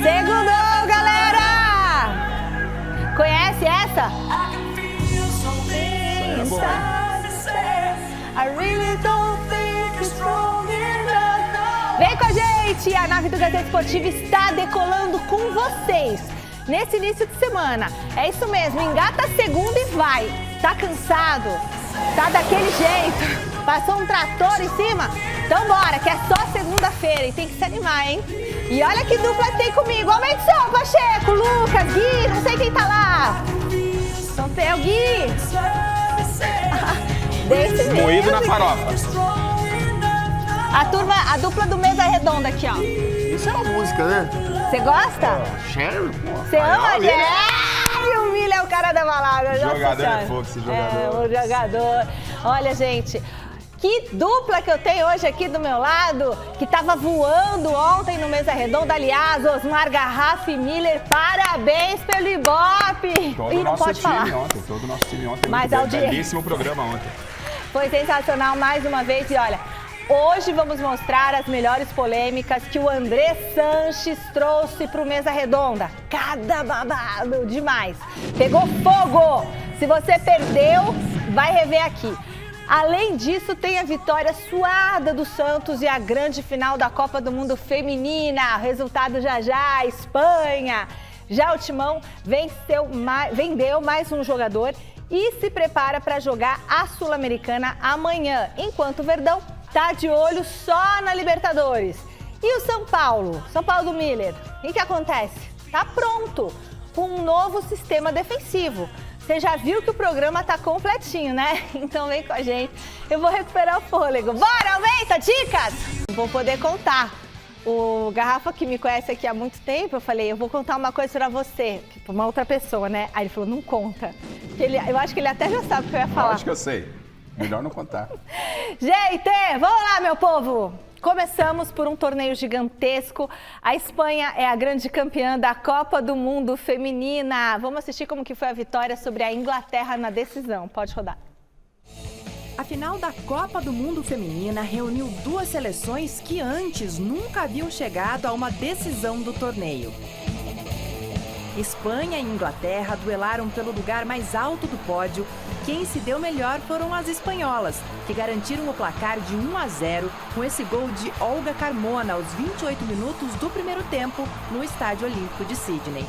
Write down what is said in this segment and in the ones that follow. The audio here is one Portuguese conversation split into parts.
Segundou, galera! Conhece essa? É bom. Vem com a gente! A nave do Gazeta Esportiva está decolando com vocês nesse início de semana. É isso mesmo, engata a segunda e vai. Tá cansado? Tá daquele jeito? Passou um trator em cima? Então bora, que é só segunda-feira e tem que se animar, hein? E olha que dupla tem comigo. Aumenta o som, Pacheco, Lucas, Gui, não sei quem tá lá. Não tem o Gui. Desse mesmo. Moído na farofa. A dupla do Mesa Redonda aqui, ó. Isso é uma música, né? Você gosta? Cheryl, pô. Você ama, Miller. Jerry? O Miller é o cara da balada. Nossa Jogador Senhora. é fofo, esse jogador. É, o jogador. Olha, gente, que dupla que eu tenho hoje aqui do meu lado, que tava voando ontem no Mesa Redonda. Aliás, Osmar Garrafa e Miller, parabéns pelo Ibope. Todo E o não nosso pode time falar. ontem, todo o nosso time ontem. Mas Muito bem, audiência. belíssimo programa ontem. Foi sensacional mais uma vez e olha, hoje vamos mostrar as melhores polêmicas que o André Sanches trouxe para o Mesa Redonda. Cada babado demais. Pegou fogo! Se você perdeu, vai rever aqui. Além disso, tem a vitória suada do Santos e a grande final da Copa do Mundo Feminina. Resultado já, Espanha. Já o Timão vendeu mais um jogador e se prepara para jogar a Sul-Americana amanhã, enquanto o Verdão tá de olho só na Libertadores. E o São Paulo do Miller, o que acontece? Tá pronto, com um novo sistema defensivo. Você já viu que o programa tá completinho, né? Então vem com a gente, eu vou recuperar o fôlego. Bora, aumenta, dicas! Vou poder contar. O Garrafa, que me conhece aqui há muito tempo, eu falei, eu vou contar uma coisa pra você, pra uma outra pessoa, né? Aí ele falou, não conta. Eu acho que ele até já sabe o que eu ia falar. Acho que eu sei. Melhor não contar. Gente, vamos lá, meu povo! Começamos por um torneio gigantesco. A Espanha é a grande campeã da Copa do Mundo Feminina. Vamos assistir como que foi a vitória sobre a Inglaterra na decisão. Pode rodar. A final da Copa do Mundo Feminina reuniu duas seleções que antes nunca haviam chegado a uma decisão do torneio. Espanha e Inglaterra duelaram pelo lugar mais alto do pódio e quem se deu melhor foram as espanholas, que garantiram o placar de 1-0 com esse gol de Olga Carmona aos 28 minutos do primeiro tempo no Estádio Olímpico de Sydney.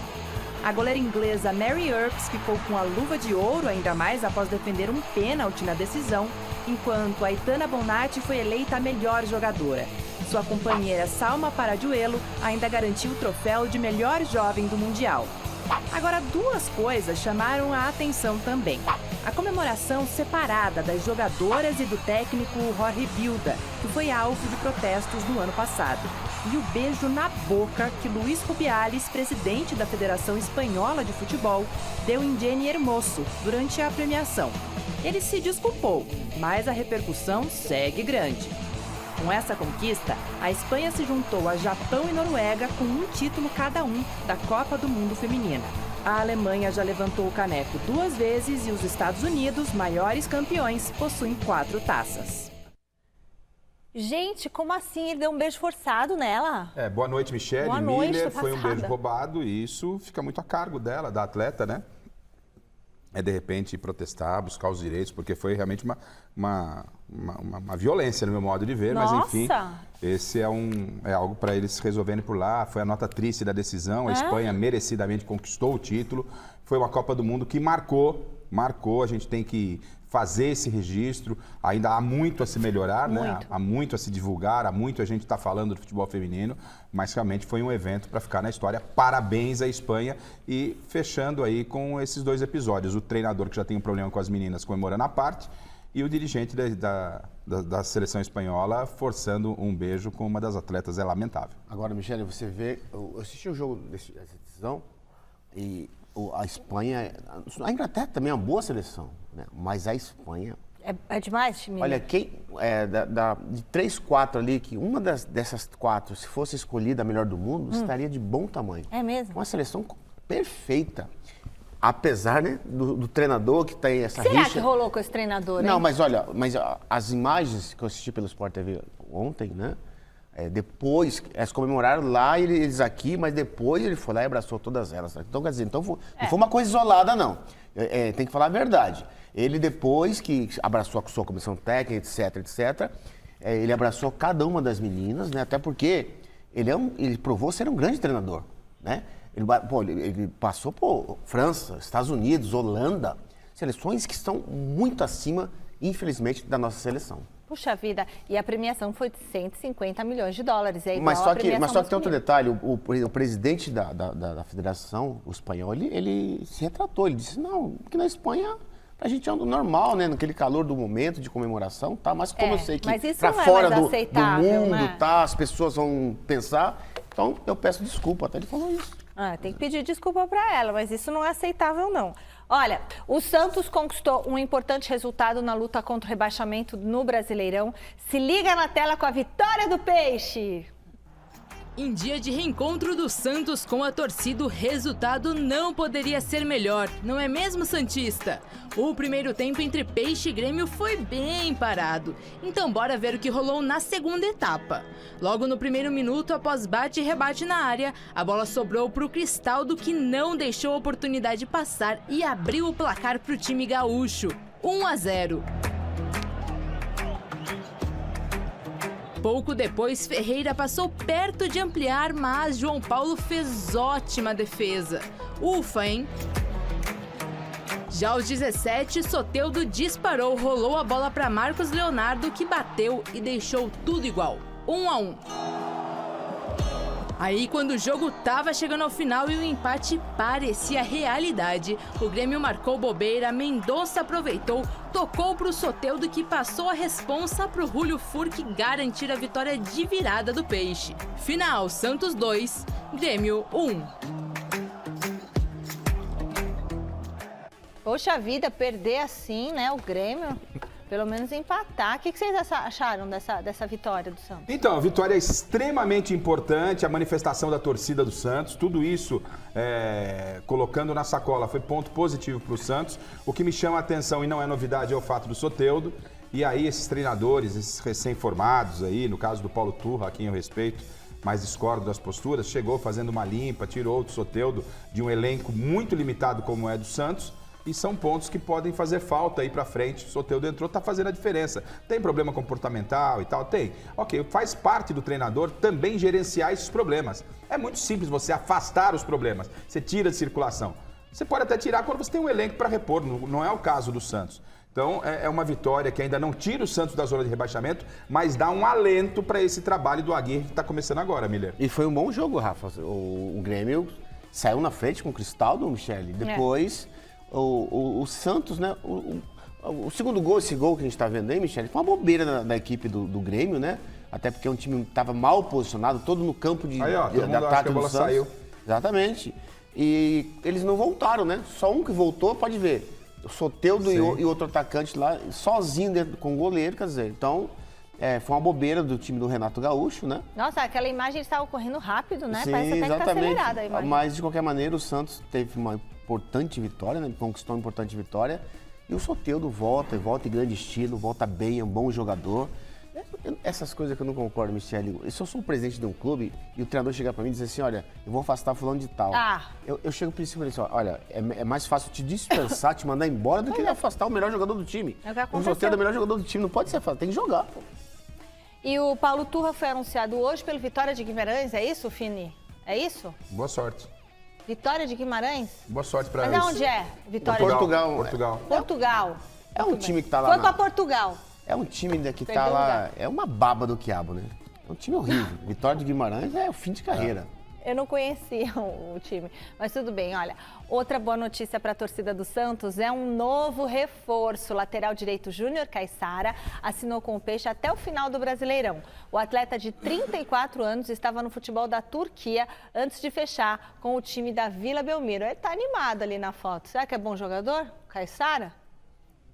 A goleira inglesa Mary Earps ficou com a luva de ouro, ainda mais após defender um pênalti na decisão, enquanto Aitana Bonatti foi eleita a melhor jogadora. Sua companheira Salma Paradioelo ainda garantiu o troféu de melhor jovem do Mundial. Agora, duas coisas chamaram a atenção também. A comemoração separada das jogadoras e do técnico Jorge Vilda, que foi alvo de protestos no ano passado. E o beijo na boca que Luís Rubiales, presidente da Federação Espanhola de Futebol, deu em Jenny Hermoso durante a premiação. Ele se desculpou, mas a repercussão segue grande. Com essa conquista, a Espanha se juntou a Japão e Noruega com um título cada um da Copa do Mundo Feminina. A Alemanha já levantou o caneco 2 vezes e os Estados Unidos, maiores campeões, possuem 4 taças. Gente, como assim? Ele deu um beijo forçado nela? Boa noite, Michele. Boa noite, Miller. tô Foi um passada. beijo roubado e isso fica muito a cargo dela, da atleta, né? De repente, protestar, buscar os direitos, porque foi realmente uma violência no meu modo de ver, Nossa. mas enfim, esse é algo para eles resolverem por lá. Foi a nota triste da decisão, a Espanha merecidamente conquistou o título, foi uma Copa do Mundo que marcou, a gente tem que fazer esse registro, ainda há muito a se melhorar, né? Há muito a se divulgar, há muito a gente está falando do futebol feminino, mas realmente foi um evento para ficar na história. Parabéns à Espanha e fechando aí com esses 2 episódios, o treinador que já tem um problema com as meninas comemorando a parte e o dirigente da seleção espanhola forçando um beijo com uma das atletas, é lamentável. Agora, Michele, você vê, eu assisti o jogo dessa decisão e a Espanha, a Inglaterra também é uma boa seleção, né? Mas a Espanha... É demais, time? Olha, de 3, 4 ali, que uma dessas 4, se fosse escolhida a melhor do mundo, estaria de bom tamanho. É mesmo? Uma seleção perfeita. Apesar, né, do treinador que tem essa Será rixa... que rolou com esse treinador, hein? Não, mas olha, as imagens que eu assisti pelo Sport TV ontem, né? depois, elas comemoraram lá, eles aqui, mas depois ele foi lá e abraçou todas elas. Então, quer dizer, não foi uma coisa isolada, não. Tem que falar a verdade. Ele, depois que abraçou a sua comissão técnica, etc., ele abraçou cada uma das meninas, né? Até porque ele provou ser um grande treinador, né? Ele passou por França, Estados Unidos, Holanda, seleções que estão muito acima, infelizmente, da nossa seleção. Puxa vida, e a premiação foi de 150 milhões de dólares. É igual mas só que tem masculina. outro detalhe, o presidente da federação, o espanhol, ele se retratou, ele disse, não, que na Espanha a gente é normal, né, naquele calor do momento de comemoração, tá, mas como eu sei que para fora do mundo, né? tá, as pessoas vão pensar, então eu peço desculpa, até ele falou isso. Tem que pedir desculpa para ela, mas isso não é aceitável, não. Olha, o Santos conquistou um importante resultado na luta contra o rebaixamento no Brasileirão. Se liga na tela com a vitória do Peixe. Em dia de reencontro do Santos com a torcida, o resultado não poderia ser melhor, não é mesmo, santista? O primeiro tempo entre Peixe e Grêmio foi bem parado, então bora ver o que rolou na segunda etapa. Logo no primeiro minuto, após bate e rebate na área, a bola sobrou para o Cristaldo, que não deixou a oportunidade passar e abriu o placar para o time gaúcho, 1-0. Pouco depois, Ferreira passou perto de ampliar, mas João Paulo fez ótima defesa. Ufa, hein? Já aos 17, Soteldo disparou, rolou a bola para Marcos Leonardo, que bateu e deixou tudo igual, 1-1. Aí, quando o jogo tava chegando ao final e o empate parecia realidade, o Grêmio marcou bobeira, Mendonça aproveitou, tocou pro Soteldo, que passou a responsa pro Julio Furque garantir a vitória de virada do Peixe. Final, Santos 2, Grêmio 1. Poxa vida, perder assim, né, o Grêmio... Pelo menos empatar. O que vocês acharam dessa vitória do Santos? Então, a vitória é extremamente importante, a manifestação da torcida do Santos, tudo isso colocando na sacola foi ponto positivo para o Santos. O que me chama a atenção e não é novidade é o fato do Soteldo. E aí esses treinadores, esses recém-formados aí, no caso do Paulo Turra, a quem eu respeito, mas discordo das posturas, chegou fazendo uma limpa, tirou o Soteldo de um elenco muito limitado como é do Santos. E são pontos que podem fazer falta aí pra frente. O Soteldo entrou, tá fazendo a diferença. Tem problema comportamental e tal? Tem. Ok, faz parte do treinador também gerenciar esses problemas. É muito simples você afastar os problemas. Você tira de circulação. Você pode até tirar quando você tem um elenco para repor, não é o caso do Santos. Então, é uma vitória que ainda não tira o Santos da zona de rebaixamento, mas dá um alento para esse trabalho do Aguirre que está começando agora, Miller. E foi um bom jogo, Rafa. O Grêmio saiu na frente com o Cristaldo, Michele. Depois... O Santos, né? O segundo gol, esse gol que a gente está vendo aí, Michele, foi uma bobeira da equipe do Grêmio, né? Até porque é um time que estava mal posicionado, todo no campo de ataque a bola do Santos. Saiu. Exatamente. E eles não voltaram, né? Só um que voltou, pode ver. O Soteldo e outro atacante lá, sozinho dentro, com o goleiro, quer dizer. Então, foi uma bobeira do time do Renato Gaúcho, né? Nossa, aquela imagem estava correndo rápido, né? Sim, parece até que tá acelerada a imagem. Mas, de qualquer maneira, o Santos teve uma importante vitória, né? Conquistou uma importante vitória. E o Soteldo volta em grande estilo, volta bem, é um bom jogador. Essas coisas que eu não concordo, Michele. Se eu sou o presidente de um clube e o treinador chegar pra mim e dizer assim, olha, eu vou afastar fulano de tal. Eu chego pro princípio e falo assim, olha, é mais fácil te dispensar, te mandar embora do que afastar o melhor jogador do time. O Soteldo é o melhor jogador do time, não pode ser afastado, tem que jogar, pô. E o Paulo Turra foi anunciado hoje pelo Vitória de Guimarães, é isso, Fini? É isso? Boa sorte. Vitória de Guimarães? Boa sorte pra eles. Mas onde é? Vitória Portugal. Portugal. É um time que tá lá. Foi pra Portugal. É um time que tá lá. É uma baba do quiabo, né? É um time horrível. Vitória de Guimarães é o fim de carreira. Eu não conhecia o time, mas tudo bem. Olha, outra boa notícia para a torcida do Santos é um novo reforço. O lateral direito Júnior Caissara assinou com o Peixe até o final do Brasileirão. O atleta de 34 anos estava no futebol da Turquia antes de fechar com o time da Vila Belmiro. Ele está animado ali na foto. Será que é bom jogador, Caissara?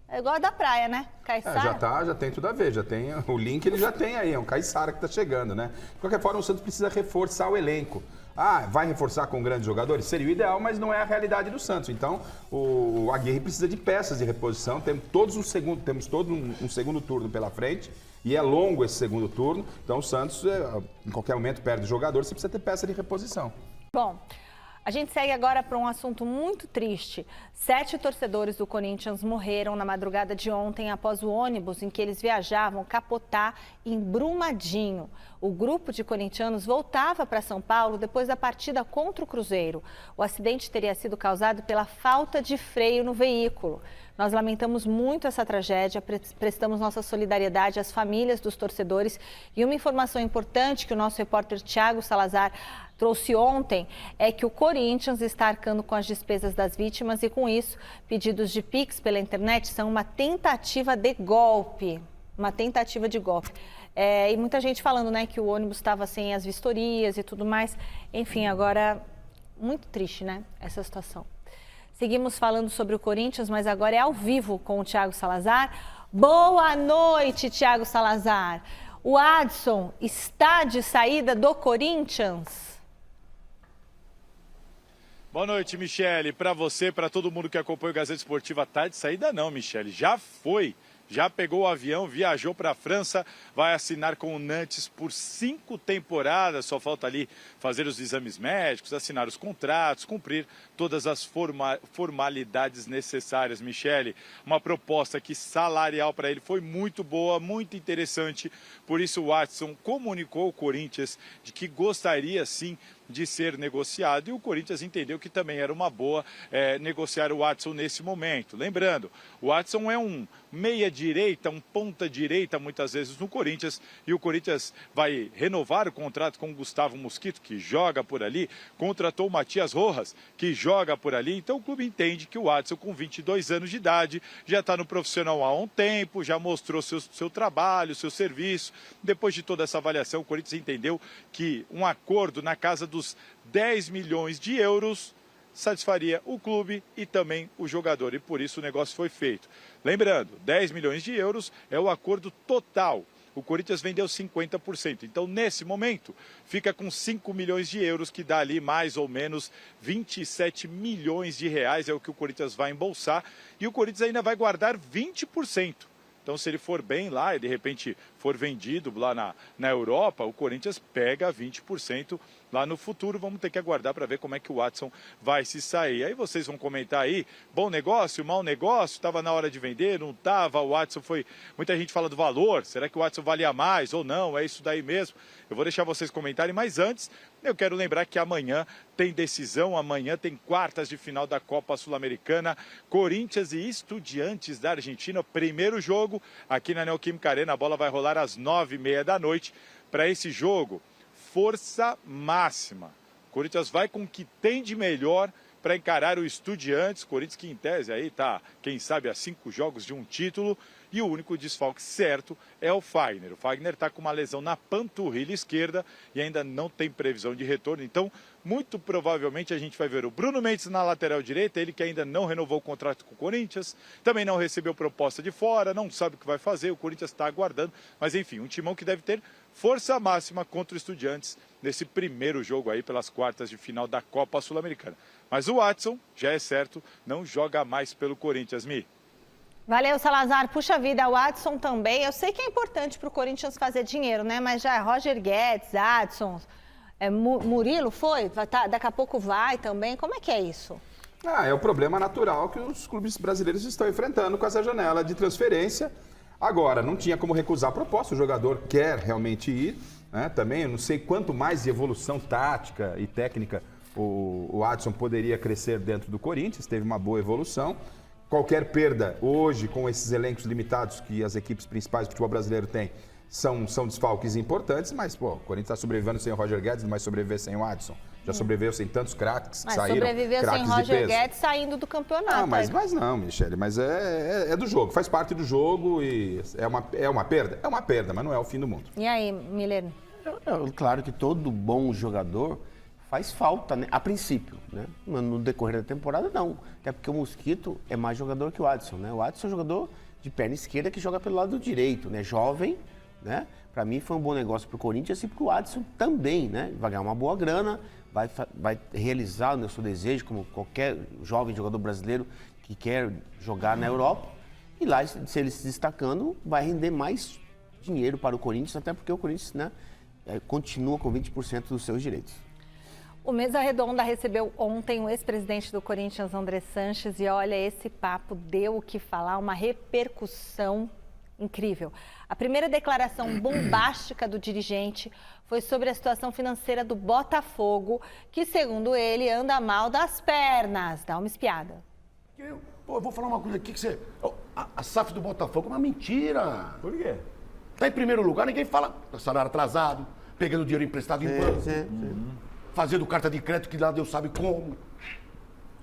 É igual a da praia, né? Caissara. Já tem tudo a ver, já tem o link, ele já tem aí, é um Caissara que tá chegando, né? De qualquer forma, o Santos precisa reforçar o elenco. Vai reforçar com grandes jogadores? Seria o ideal, mas não é a realidade do Santos. Então, o Aguirre precisa de peças de reposição, temos todo um segundo turno pela frente E é longo esse segundo turno, então o Santos, em qualquer momento, perde o jogador, você precisa ter peça de reposição. Bom, a gente segue agora para um assunto muito triste. 7 torcedores do Corinthians morreram na madrugada de ontem após o ônibus em que eles viajavam capotar em Brumadinho. O grupo de corintianos voltava para São Paulo depois da partida contra o Cruzeiro. O acidente teria sido causado pela falta de freio no veículo. Nós lamentamos muito essa tragédia, prestamos nossa solidariedade às famílias dos torcedores. E uma informação importante que o nosso repórter Thiago Salazar trouxe ontem é que o Corinthians está arcando com as despesas das vítimas e, com isso, pedidos de Pix pela internet são uma tentativa de golpe. Uma tentativa de golpe. E muita gente falando, né, que o ônibus estava sem as vistorias e tudo mais. Enfim, agora, muito triste, né, essa situação. Seguimos falando sobre o Corinthians, mas agora é ao vivo com o Thiago Salazar. Boa noite, Thiago Salazar. O Adson está de saída do Corinthians? Boa noite, Michele. Para você, para todo mundo que acompanha o Gazeta Esportiva, tá de saída não, Michele. Já foi. Já pegou o avião, viajou para a França, vai assinar com o Nantes por 5 temporadas. Só falta ali fazer os exames médicos, assinar os contratos, cumprir todas as formalidades necessárias, Michele. Uma proposta que salarial para ele foi muito boa, muito interessante. Por isso o Watson comunicou ao Corinthians de que gostaria sim de ser negociado, e o Corinthians entendeu que também era uma boa negociar o Watson nesse momento. Lembrando, o Watson é um meia-direita, um ponta-direita muitas vezes no Corinthians, e o Corinthians vai renovar o contrato com o Gustavo Mosquito, que joga por ali, contratou o Matias Rojas, que joga por ali, então o clube entende que o Watson, com 22 anos de idade, já está no profissional há um tempo, já mostrou seu trabalho, seu serviço. Depois de toda essa avaliação, o Corinthians entendeu que um acordo na casa dos 10 milhões de euros satisfaria o clube e também o jogador, e por isso o negócio foi feito. Lembrando, 10 milhões de euros é o acordo total. O Corinthians vendeu 50%, então nesse momento fica com 5 milhões de euros, que dá ali mais ou menos 27 milhões de reais, é o que o Corinthians vai embolsar, e o Corinthians ainda vai guardar 20%. Então, se ele for bem lá e de repente for vendido lá na Europa, o Corinthians pega 20% lá no futuro. Vamos ter que aguardar para ver como é que o Watson vai se sair. Aí vocês vão comentar aí, bom negócio, mau negócio, estava na hora de vender, não estava, o Watson foi... Muita gente fala do valor, será que o Watson valia mais ou não? É isso daí mesmo? Eu vou deixar vocês comentarem, mas antes eu quero lembrar que amanhã tem decisão, amanhã tem quartas de final da Copa Sul-Americana, Corinthians e Estudiantes da Argentina, primeiro jogo aqui na Neoquímica Arena, a bola vai rolar às 9h30 da noite. Para esse jogo, força máxima. O Corinthians vai com o que tem de melhor para encarar o Estudiantes. Corinthians que em tese aí tá, quem sabe, a 5 jogos de um título. E o único desfalque certo é o Fagner. O Fagner está com uma lesão na panturrilha esquerda e ainda não tem previsão de retorno. Então, muito provavelmente a gente vai ver o Bruno Mendes na lateral direita, ele que ainda não renovou o contrato com o Corinthians, também não recebeu proposta de fora, não sabe o que vai fazer, o Corinthians está aguardando. Mas enfim, um timão que deve ter força máxima contra o Estudiantes nesse primeiro jogo aí pelas quartas de final da Copa Sul-Americana. Mas o Watson, já é certo, não joga mais pelo Corinthians, Mi. Valeu, Salazar. Puxa vida, o Watson também. Eu sei que é importante para o Corinthians fazer dinheiro, né? Mas já é Roger Guedes, Adson, Murilo foi? Daqui a pouco vai também. Como é que é isso? É o problema natural que os clubes brasileiros estão enfrentando com essa janela de transferência. Agora, não tinha como recusar a proposta, o jogador quer realmente ir, né? Também, eu não sei quanto mais de evolução tática e técnica o Adson poderia crescer dentro do Corinthians, teve uma boa evolução. Qualquer perda hoje, com esses elencos limitados que as equipes principais do futebol brasileiro têm, são desfalques importantes, mas o Corinthians está sobrevivendo sem o Roger Guedes, não vai sobreviver sem o Adson. Já sobreviveu sem tantos craques que saíram. Mas sobreviveu sem Roger Guedes saindo do campeonato. Mas não, Michele, mas é do jogo, faz parte do jogo e é uma perda? É uma perda, mas não é o fim do mundo. E aí, Miller? Claro que todo bom jogador faz falta, né? A princípio, né? No decorrer da temporada, não. Até porque o Mosquito é mais jogador que o Adson, né? O Adson é um jogador de perna esquerda que joga pelo lado direito, né? Jovem, né? Para mim foi um bom negócio para o Corinthians e para o Adson também, né? Vai ganhar uma boa grana, vai realizar o seu desejo, como qualquer jovem jogador brasileiro que quer jogar na Europa. E lá, se ele se destacando, vai render mais dinheiro para o Corinthians, até porque o Corinthians, né, continua com 20% dos seus direitos. O Mesa Redonda recebeu ontem o ex-presidente do Corinthians, André Sanches, e olha, esse papo deu o que falar, uma repercussão incrível. A primeira declaração bombástica do dirigente foi sobre a situação financeira do Botafogo, que, segundo ele, anda mal das pernas. Dá uma espiada. Eu vou falar uma coisa aqui que você... A SAF do Botafogo é uma mentira. Por quê? Tá em primeiro lugar, ninguém fala salário atrasado, pegando dinheiro emprestado em banco, fazendo carta de crédito que lá Deus sabe como.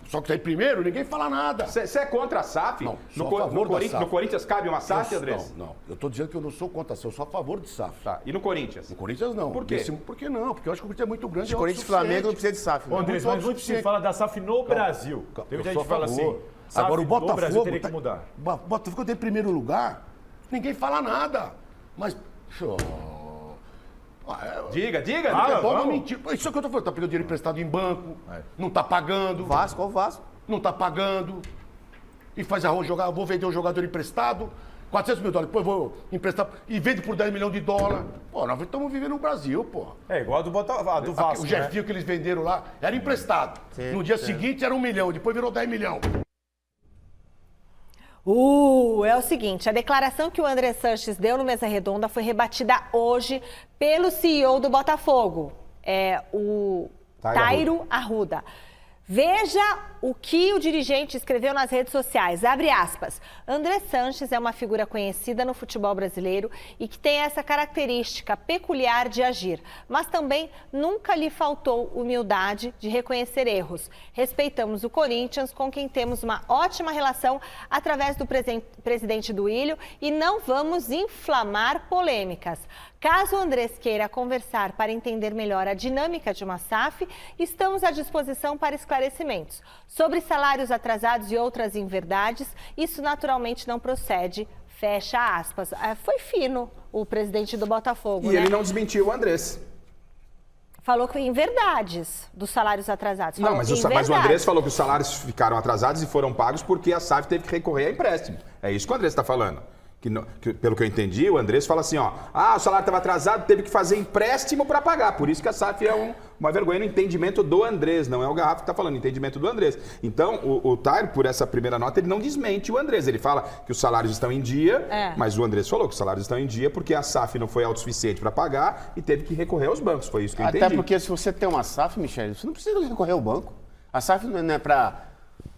Só que tá em primeiro, ninguém fala nada. Você é contra a SAF? Não, sou a favor da SAF. No Corinthians cabe uma SAF, Andrés? Não. Eu tô dizendo que eu não sou contra a SAF, eu sou a favor de SAF. Tá. E no Corinthians? No Corinthians não. Por quê? Por que não? Porque eu acho que o Corinthians é muito grande. De Corinthians e Flamengo não precisa de SAF. Ô, Andrés, mas muito se fala da SAF no Brasil. Tem muita gente que fala assim, SAF agora o Botafogo no Brasil teria que mudar. O Botafogo tem em primeiro lugar, ninguém fala nada. Mas... Diga. É bom uma mentira. Isso é o que eu tô falando. Tá pegando dinheiro emprestado em banco, não tá pagando. Vasco, qual Vasco? Não tá pagando. E faz jogar, vou vender um jogador emprestado, 400 mil dólares, depois vou emprestar e vende por 10 milhões de dólares. Pô, nós estamos vivendo no Brasil, pô. É igual a do Vasco, O Jefinho que eles venderam lá era emprestado. No dia seguinte era 1 milhão, depois virou 10 milhões. É o seguinte, a declaração que o André Sanches deu no Mesa Redonda foi rebatida hoje pelo CEO do Botafogo, o Tairo Arruda. Veja o que o dirigente escreveu nas redes sociais, abre aspas. André Sanches é uma figura conhecida no futebol brasileiro e que tem essa característica peculiar de agir, mas também nunca lhe faltou humildade de reconhecer erros. Respeitamos o Corinthians, com quem temos uma ótima relação através do presidente Duílio e não vamos inflamar polêmicas. Caso o Andrés queira conversar para entender melhor a dinâmica de uma SAF, estamos à disposição para esclarecimentos. Sobre salários atrasados e outras inverdades, isso naturalmente não procede, fecha aspas. Foi fino o presidente do Botafogo, E ele não desmentiu o Andrés. Falou que inverdades dos salários atrasados. Não, mas o Andrés falou que os salários ficaram atrasados e foram pagos porque a SAF teve que recorrer a empréstimo. É isso que o Andrés está falando. Pelo que eu entendi, o Andrés fala assim, o salário estava atrasado, teve que fazer empréstimo para pagar. Por isso que a SAF é uma vergonha no entendimento do Andrés, não é o Garrafa que está falando, entendimento do Andrés. Então, o Tairo, por essa primeira nota, ele não desmente o Andrés. Ele fala que os salários estão em dia, mas o Andrés falou que os salários estão em dia porque a SAF não foi autossuficiente para pagar e teve que recorrer aos bancos. Foi isso que eu entendi. Até porque se você tem uma SAF, Michele, você não precisa recorrer ao banco. A SAF não é para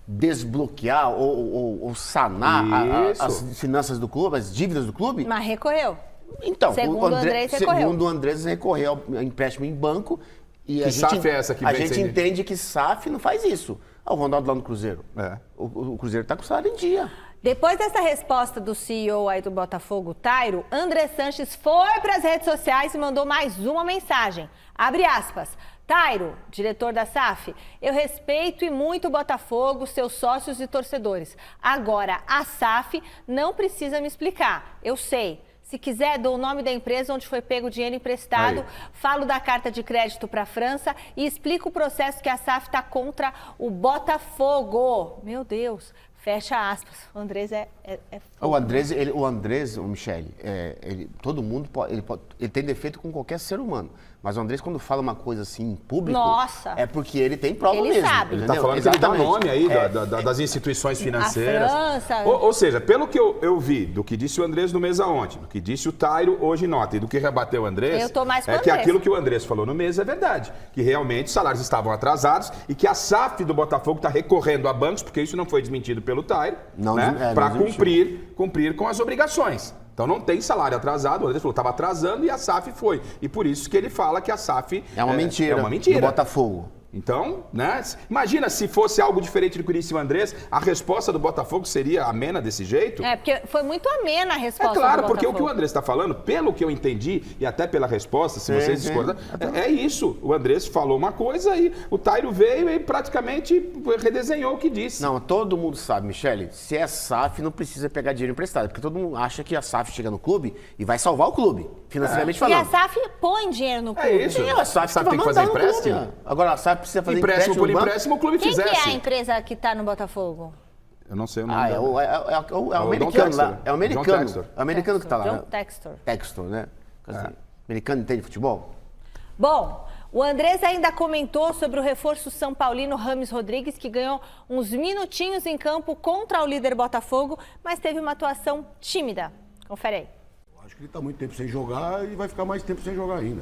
desbloquear ou sanar as finanças do clube, as dívidas do clube. Mas recorreu. Então, segundo o Andrés recorreu ao empréstimo em banco e que SAF é essa que a gente entende que SAF não faz isso. O Ronaldo lá no Cruzeiro. O Cruzeiro está com o salário em dia. Depois dessa resposta do CEO aí do Botafogo, Tairo, André Sanches foi para as redes sociais e mandou mais uma mensagem. Abre aspas. Tairo, diretor da SAF, eu respeito e muito o Botafogo, seus sócios e torcedores. Agora, a SAF não precisa me explicar. Eu sei. Se quiser, dou o nome da empresa onde foi pego o dinheiro emprestado, falo da carta de crédito para a França e explico o processo que a SAF está contra o Botafogo. Meu Deus. Fecha aspas. O Andrés O Andrés, Michele, todo mundo ele tem defeito com qualquer ser humano. Mas o Andrés, quando fala uma coisa assim em público, é porque ele tem prova ele mesmo. Sabe. Ele está falando que ele dá nome aí das instituições financeiras. A França. Ou seja, pelo que eu vi, do que disse o Andrés no Mesa ontem, do que disse o Tairo hoje nota e do que rebateu o Andrés, eu tô mais com o que Andrés. aquilo que o Andrés falou no Mesa é verdade. Que realmente os salários estavam atrasados e que a SAF do Botafogo está recorrendo a bancos, porque isso não foi desmentido pelo Tairo, para cumprir com as obrigações. Então não tem salário atrasado, o Andrés falou que estava atrasando e a SAF foi. E por isso que ele fala que a SAF é uma mentira do Botafogo. Então, né? Imagina se fosse algo diferente do que disse o Andrés, a resposta do Botafogo seria amena desse jeito? Porque foi muito amena a resposta do Botafogo. Botafogo. Porque o que o Andrés está falando, pelo que eu entendi, e até pela resposta, se vocês discordam, é isso. O Andrés falou uma coisa e o Tairo veio e praticamente redesenhou o que disse. Não, todo mundo sabe, Michele, se é SAF, não precisa pegar dinheiro emprestado, porque todo mundo acha que a SAF chega no clube e vai salvar o clube, financeiramente falando. E a SAF põe dinheiro no clube. É isso. Sim, a SAF tem que fazer empréstimo. Agora a SAF precisa fazer Empréstimo por no banco. empréstimo, o clube Quem fizesse. que é a empresa que está no Botafogo? Eu não sei o nome. Ah, é o americano lá. É o americano. É o americano que tá lá. John né? Textor. Textor, né? Americano entende futebol? Bom, o Andrés ainda comentou sobre o reforço São Paulino Rames Rodrigues, que ganhou uns minutinhos em campo contra o líder Botafogo, mas teve uma atuação tímida. Confere aí. Acho que ele tá muito tempo sem jogar e vai ficar mais tempo sem jogar ainda.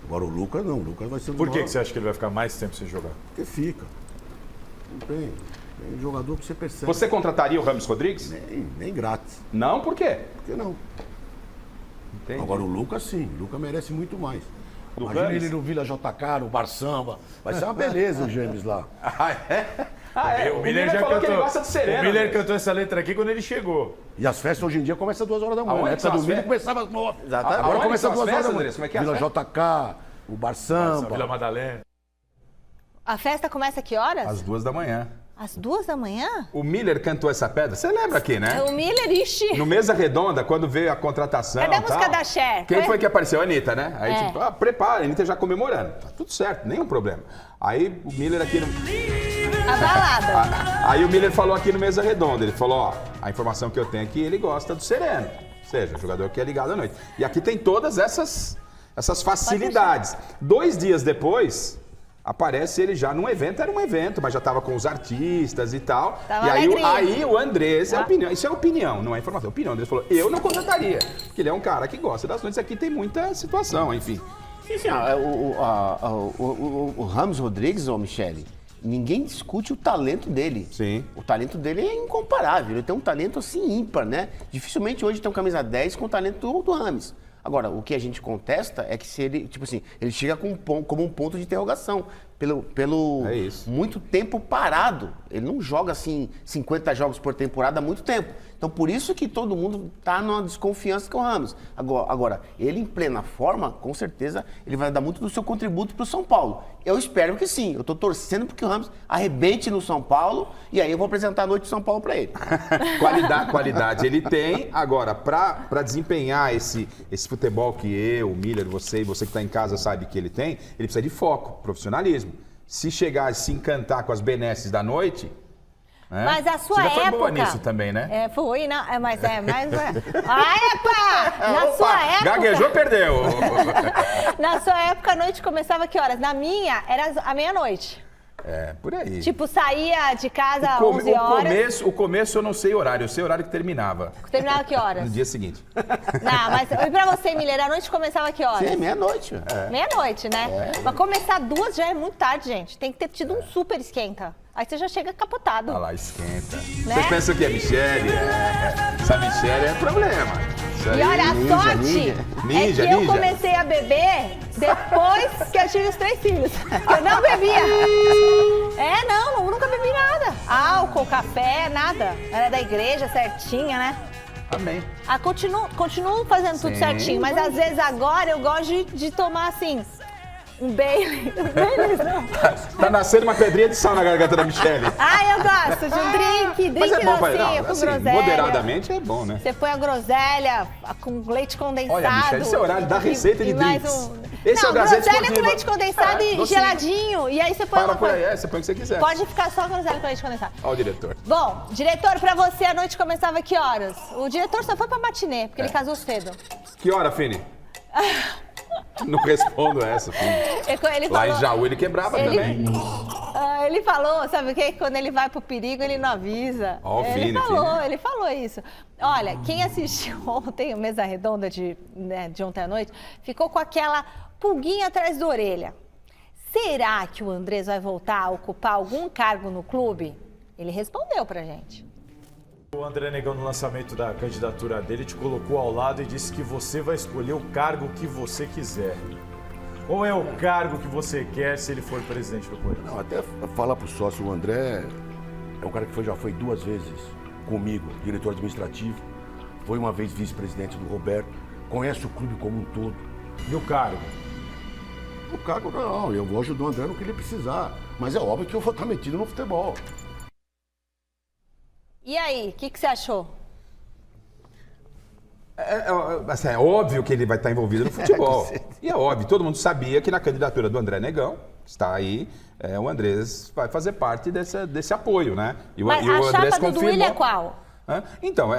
Agora o Lucas não, o Lucas vai ser um Por que você acha que ele vai ficar mais tempo sem jogar? Porque fica. Não tem. Tem jogador que você percebe. Você contrataria o Rames Rodrigues? Nem grátis. Não, por quê? Por que não? Entendi. Agora o Lucas sim, o Lucas merece muito mais. Do Imagina Rames? ele no Vila JK, no Bar Samba. Vai ser uma beleza os gêmeos lá. O Miller já falou que ele cantou. gosta de Serena. O Miller né? cantou essa letra aqui quando ele chegou. E as festas hoje em dia começam às 2 horas da manhã. Aonde Na que são época as do milho festas? começava às 9. Exatamente. Agora Aonde começa são às as 2 horas da festas, manhã. Andrés? Como é que é as Vila JK, o Bar Samba. Vila Madalena. A festa começa a que horas? Às 2 da manhã. Às 2 da manhã? O Miller cantou essa pedra, você lembra aqui, né? O Miller, ixi. No Mesa Redonda, quando veio a contratação. Cadê a música tal, da Cher? Quem foi que apareceu? A Anitta, né? Aí, É. tipo, prepara, a Anitta já comemorando. Tá tudo certo, nenhum problema. Aí o Miller aqui no. A balada. Aí o Miller falou aqui no Mesa Redonda, ele falou, ó, a informação que eu tenho aqui, ele gosta do Sereno. Ou seja, o jogador que é ligado à noite. E aqui tem todas essas facilidades. 2 dias depois, aparece ele já num evento, era um evento, mas já estava com os artistas e tal. Tava e alegria. aí o Andrés, é opinião, isso é opinião, não é informação, é opinião. O Andrés falou, eu não contrataria, porque ele é um cara que gosta das noites, aqui tem muita situação, enfim. Sim, o Rames Rodrigues, ô Michele, ninguém discute o talento dele. Sim. O talento dele é incomparável. Ele tem um talento assim ímpar, né? Dificilmente hoje tem um camisa 10 com o talento do Rames. Agora, o que a gente contesta é que se ele, tipo assim, ele chega como um ponto de interrogação. Pelo É isso. muito tempo parado. Ele não joga assim 50 jogos por temporada há muito tempo. Então, por isso que todo mundo tá numa desconfiança com o Rames. Agora, ele em plena forma, com certeza, ele vai dar muito do seu contributo pro São Paulo. Eu espero que sim. Eu tô torcendo porque o Rames arrebente no São Paulo e aí eu vou apresentar a noite de São Paulo para ele. Qualidade ele tem. Agora, para desempenhar esse futebol que eu, o Miller, você e você que está em casa sabe que ele tem, ele precisa de foco, profissionalismo. Se chegar e se encantar com as benesses da noite... né? Mas a sua você já época... foi boa nisso também, né? É, foi, não, mas Ah, epa! Na Opa, sua época... gaguejou, perdeu. Na sua época, a noite começava que horas? Na minha, era a meia-noite. É, por aí. Tipo, saía de casa às 11 horas. O começo eu não sei o horário, eu sei o horário que terminava. Terminava que horas? No dia seguinte. Não, mas e pra você, Miller, a noite começava que horas? Sim, meia-noite. Meia-noite, né? Mas começar 2 já é muito tarde, gente. Tem que ter tido um super esquenta. Aí você já chega capotado. Olha lá, esquenta. Né? Você pensa que é Michele? Essa Michele é problema. Isso aí. E olha, a ninja, sorte ninja. é que eu comecei a beber depois que eu tive os 3 filhos. Eu não bebia. Não, nunca bebi nada. Álcool, café, nada. Era da igreja, certinha, né? Amém. Continuo fazendo tudo Sim. certinho, mas às vezes agora eu gosto de tomar assim, um Baileys. Baileys não. Tá nascendo uma pedrinha de sal na garganta da Michele. Eu gosto de um drink Mas é bom, pai. docinho Não, com assim, groselha. moderadamente é bom, né? Você põe a groselha com leite condensado. Olha, Michele, esse é o horário da receita de mais drinks. Esse é o não, Gazeta groselha Esportiva. com leite condensado e docinho. geladinho. E aí você põe Para uma por coisa. aí, você põe o que você quiser. Pode ficar só groselha com leite condensado. Olha o diretor. Bom, diretor, pra você a noite começava que horas? O diretor só foi pra matinê, porque ele casou cedo. Que hora, Fini? Não respondo essa, Fini. Ele Lá falou, em Jaú ele quebrava também. Ele falou, sabe o quê? Quando ele vai pro perigo, ele não avisa. Ó, o Fini, Ele falou isso. Olha, quem assistiu ontem o Mesa Redonda de ontem à noite, ficou com aquela pulguinha atrás da orelha. Será que o Andrés vai voltar a ocupar algum cargo no clube? Ele respondeu pra gente. O André Negão, no lançamento da candidatura dele, te colocou ao lado e disse que você vai escolher o cargo que você quiser. Qual é o cargo que você quer se ele for presidente do Corinthians? Não, até falar pro sócio, o André é um cara que já foi 2 vezes comigo, diretor administrativo. Foi uma vez vice-presidente do Roberto. Conhece o clube como um todo. E o cargo? O cargo não, eu vou ajudar o André no que ele precisar. Mas é óbvio que eu vou estar metido no futebol. E aí, o que você achou? É óbvio que ele vai estar envolvido no futebol. E é óbvio, todo mundo sabia que na candidatura do André Negão, está aí, o Andrés vai fazer parte desse apoio, né? Mas a chapa do Duílio é qual? Então,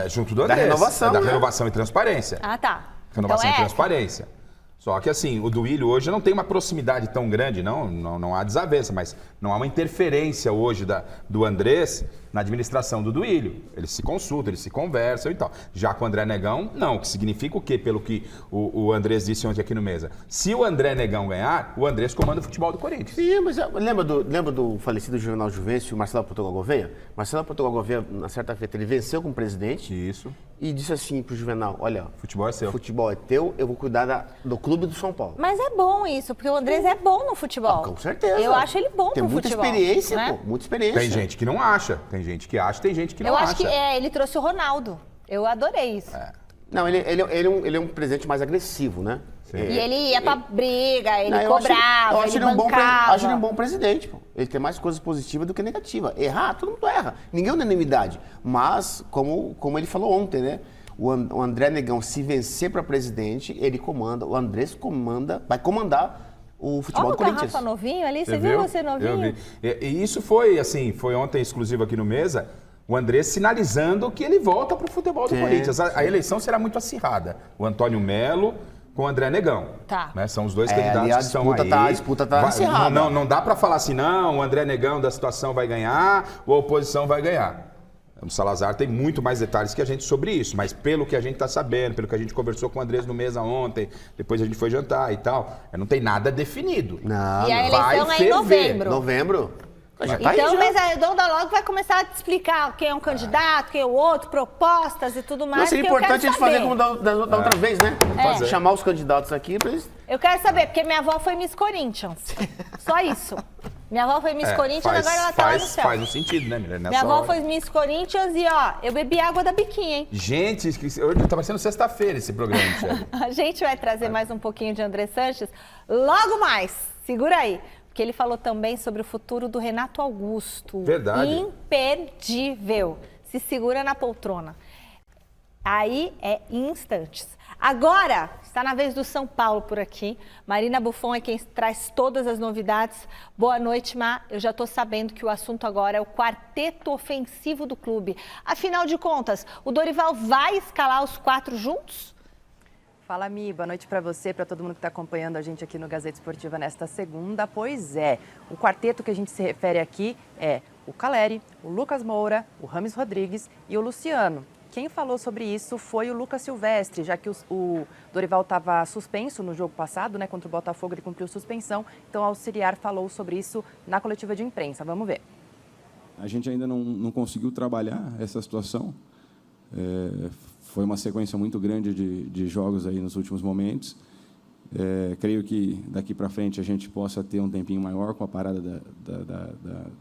junto do Andrés. Da renovação, da né? renovação e transparência. Ah, tá. Renovação Então e transparência. Só que assim, o Duílio hoje não tem uma proximidade tão grande, não há desavença, mas não há uma interferência hoje do Andrés na administração do Duílio. Eles se consultam, eles se conversam e tal. Já com o André Negão, não. Que significa o quê? Pelo que o Andrés disse ontem aqui no Mesa. Se o André Negão ganhar, o Andrés comanda o futebol do Corinthians. Sim, mas lembra do falecido Juvenal Juvencio, Marcelo Portugal Gouveia? Marcelo Portugal Gouveia, na certa feita, ele venceu como presidente. Isso. E disse assim pro Juvenal, olha, Futebol é seu. Futebol é teu, eu vou cuidar do clube do São Paulo. Mas é bom isso, porque o Andrés é bom no futebol. Com certeza. Eu acho ele bom Tem pro muita futebol. experiência, né? pô, muita experiência. Tem gente que não acha, tem gente que acha, tem gente que não Eu acha. acho que ele trouxe o Ronaldo. Eu adorei isso. Não, ele é um presidente mais agressivo, né? Sim. E ele ia pra briga, ele Não, eu acho cobrava, ele ele um bom bancava. acho ele um bom presidente, pô. Ele tem mais coisas positivas do que negativas. Errar, todo mundo erra. Ninguém é unanimidade. Mas, como ele falou ontem, né? O André Negão, se vencer para presidente, ele comanda, o Andrés vai comandar o futebol Olha do o Corinthians. Rafa novinho ali, você viu você novinho? Eu vi. E isso foi ontem exclusivo aqui no Mesa, o Andrés sinalizando que ele volta para o futebol do Corinthians. A eleição será muito acirrada. O Antônio Melo com o André Negão. Tá. Né? São os dois Ali candidatos a que estão disputa aí. a disputa tá acirrada. Não dá para falar assim, não, o André Negão da situação vai ganhar, ou a oposição vai ganhar. O Salazar tem muito mais detalhes que a gente sobre isso, mas pelo que a gente está sabendo, pelo que a gente conversou com o Andrés no Mesa ontem, depois a gente foi jantar e tal, não tem nada definido. Não, E a vai eleição é em ferver. novembro. Novembro? Já tá Então, aí, já. Mesa Redonda logo vai começar a te explicar quem é um candidato, quem é o outro, propostas e tudo mais. Não, seria que eu quero importante a gente fazer saber. como da outra vez, né? Fazer. Chamar os candidatos aqui pra eles... Eu quero saber, porque minha avó foi Miss Corinthians. Só isso. Minha avó foi Miss Corinthians, agora ela tá lá no céu. Faz um sentido, né, mulher? Minha avó foi Miss Corinthians e, ó, eu bebi água da biquinha, hein? Gente, hoje tá parecendo sexta-feira esse programa, Michele. A gente vai trazer mais um pouquinho de André Sanches logo mais. Segura aí. Porque ele falou também sobre o futuro do Renato Augusto. Verdade. Imperdível. Se segura na poltrona. Aí é em instantes. Agora, está na vez do São Paulo por aqui. Marina Buffon é quem traz todas as novidades. Boa noite, Má. Eu já estou sabendo que o assunto agora é o quarteto ofensivo do clube. Afinal de contas, o Dorival vai escalar os 4 juntos? Fala, Mi, boa noite para você, para todo mundo que está acompanhando a gente aqui no Gazeta Esportiva nesta segunda. Pois é, o quarteto que a gente se refere aqui é o Caleri, o Lucas Moura, o Rames Rodrigues e o Luciano. Quem falou sobre isso foi o Lucas Silvestre, já que o Dorival estava suspenso no jogo passado, né, contra o Botafogo, ele cumpriu suspensão, então o auxiliar falou sobre isso na coletiva de imprensa. Vamos ver. A gente ainda não conseguiu trabalhar essa situação. Foi uma sequência muito grande de jogos aí nos últimos momentos. Creio que daqui para frente a gente possa ter um tempinho maior com a parada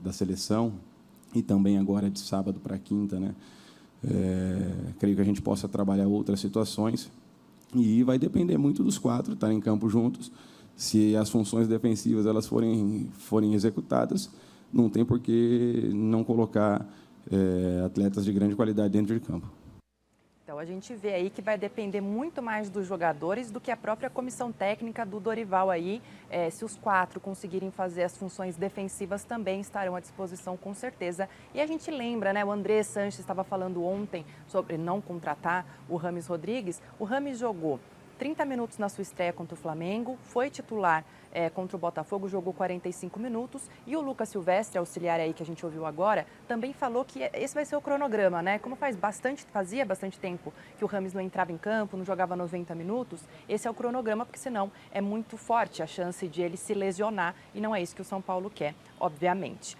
da seleção e também agora de sábado para quinta, né? Creio que a gente possa trabalhar outras situações e vai depender muito dos 4 estarem em campo juntos. Se as funções defensivas elas forem executadas, não tem por que não colocar atletas de grande qualidade dentro de campo. Então, a gente vê aí que vai depender muito mais dos jogadores do que a própria comissão técnica do Dorival aí. Se os 4 conseguirem fazer as funções defensivas, também estarão à disposição, com certeza. E a gente lembra, né? O André Sanches estava falando ontem sobre não contratar o Rames Rodrigues. O Rames jogou 30 minutos na sua estreia contra o Flamengo, foi titular contra o Botafogo, jogou 45 minutos. E o Lucas Silvestre, auxiliar aí que a gente ouviu agora, também falou que esse vai ser o cronograma, né? Como fazia bastante tempo que o Rames não entrava em campo, não jogava 90 minutos, esse é o cronograma, porque senão é muito forte a chance de ele se lesionar e não é isso que o São Paulo quer, obviamente.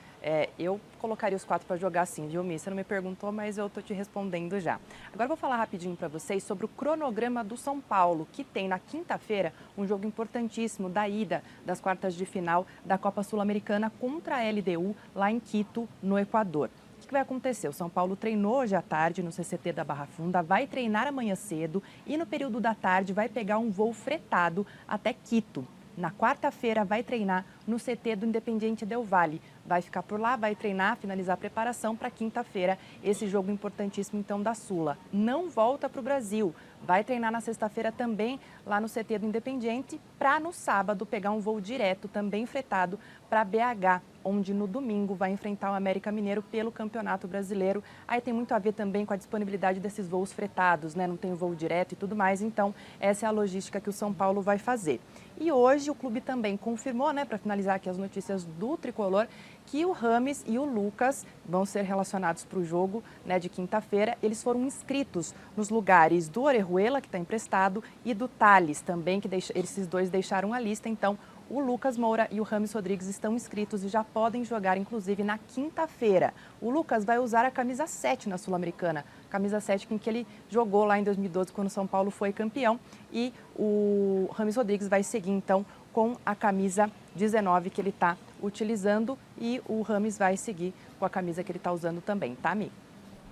Eu colocaria os 4 para jogar sim, viu, Mi? Você não me perguntou, mas eu estou te respondendo já. Agora eu vou falar rapidinho para vocês sobre o cronograma do São Paulo, que tem na quinta-feira um jogo importantíssimo da ida das quartas de final da Copa Sul-Americana contra a LDU, lá em Quito, no Equador. O que vai acontecer? O São Paulo treinou hoje à tarde no CCT da Barra Funda, vai treinar amanhã cedo e no período da tarde vai pegar um voo fretado até Quito. Na quarta-feira vai treinar no CT do Independiente Del Valle. Vai ficar por lá, vai treinar, finalizar a preparação para quinta-feira, esse jogo importantíssimo então da Sula. Não volta para o Brasil, vai treinar na sexta-feira também lá no CT do Independiente, para no sábado pegar um voo direto, também fretado, para BH, onde no domingo vai enfrentar o América Mineiro pelo Campeonato Brasileiro. Aí tem muito a ver também com a disponibilidade desses voos fretados, né? Não tem voo direto e tudo mais, então essa é a logística que o São Paulo vai fazer. E hoje o clube também confirmou, né, para finalizar aqui as notícias do Tricolor, que o Rames e o Lucas vão ser relacionados para o jogo, né, de quinta-feira. Eles foram inscritos nos lugares do Orejuela, que está emprestado, e do Thales também, que esses dois deixaram a lista. Então, o Lucas Moura e o Rames Rodrigues estão inscritos e já podem jogar, inclusive, na quinta-feira. O Lucas vai usar a camisa 7 na Sul-Americana, camisa 7 com que ele jogou lá em 2012, quando o São Paulo foi campeão. E o Rames Rodrigues vai seguir, então, com a camisa 19 que ele está utilizando, e o Rames vai seguir com a camisa que ele está usando também, tá, Mi?